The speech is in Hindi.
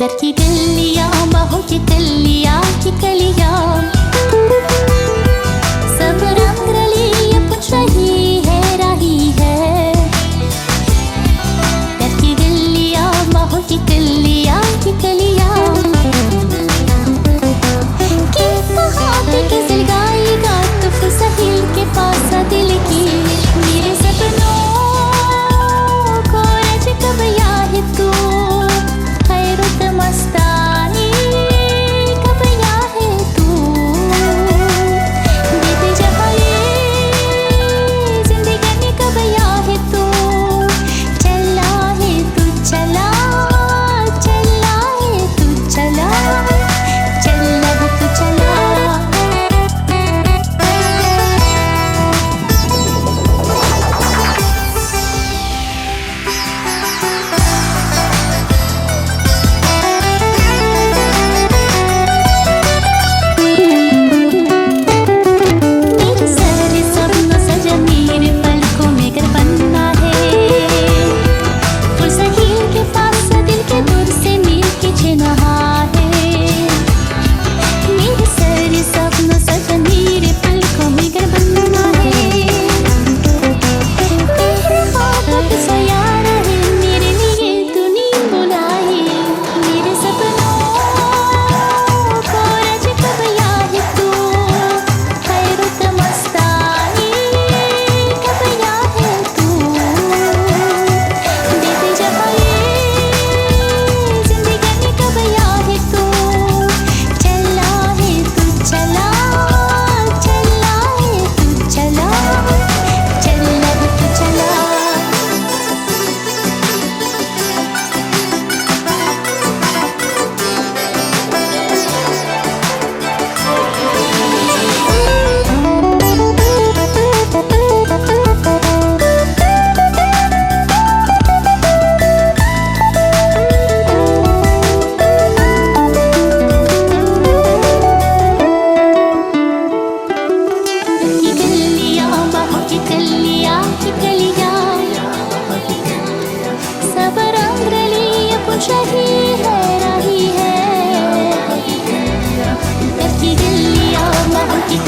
घर की गलियां बाहों की कलियां की कलियां सब रंग रली ये पूछ रही है राही है। घर की गलियां बाहों की कलियां की कलियां के कहाते के जलगाएगा तुफ सहिल के पास दिल की मेरे सपनों को रच कब याद तू मस्तानी कब याद है तू देते जहाँ ये जिंदगानी कब याद है तू चला है तू चला चला है तू चला चला है तू चला। रही है राही है घर की गलियां बाहों की